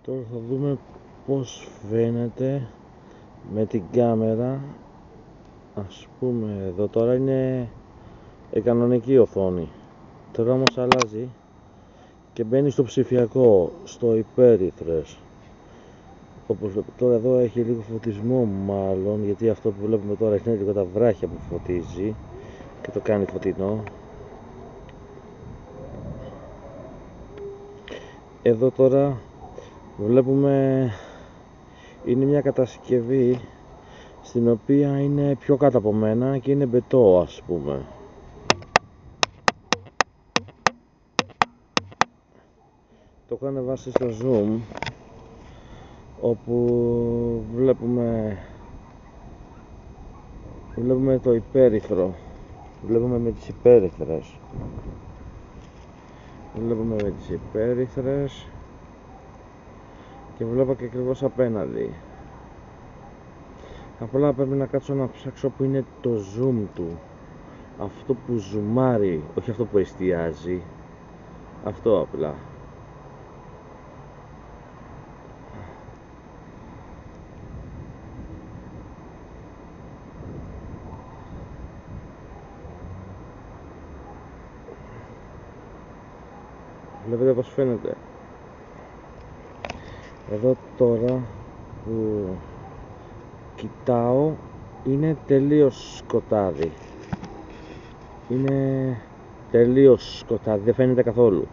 Τώρα θα δούμε πως φαίνεται με την κάμερα. Ας πούμε εδώ τώρα είναι η κανονική οθόνη, τώρα όμως αλλάζει και μπαίνει στο ψηφιακό, στο υπέρυθρες. Όπως τώρα εδώ έχει λίγο φωτισμό μάλλον, γιατί αυτό που βλέπουμε τώρα είναι λίγο τα βράχια που φωτίζει και το κάνει φωτεινό. Εδώ τώρα βλέπουμε είναι μια κατασκευή στην οποία είναι πιο κάτω από μένα και είναι μπετό, ας πούμε. Το έχω ανεβάσει στο zoom, όπου βλέπουμε το υπέρυθρο, βλέπουμε με τις υπέρυθρες και βλέπω και ακριβώς απέναντι. Απλά πρέπει να κάτσω να ψάξω που είναι το zoom του, αυτό που ζουμάρει, όχι αυτό που εστιάζει, αυτό απλά. Βλέπετε πως φαίνεται. Εδώ τώρα που κοιτάω είναι τελείως σκοτάδι. Είναι τελείως σκοτάδι, δεν φαίνεται καθόλου.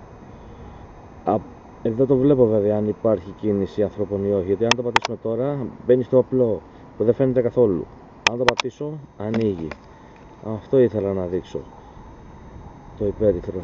Εδώ το βλέπω βέβαια αν υπάρχει κίνηση ανθρώπων ή όχι, γιατί αν το πατήσουμε τώρα μπαίνει στο απλό που δεν φαίνεται καθόλου. Αν το πατήσω ανοίγει. Αυτό ήθελα να δείξω, το υπέρυθρο.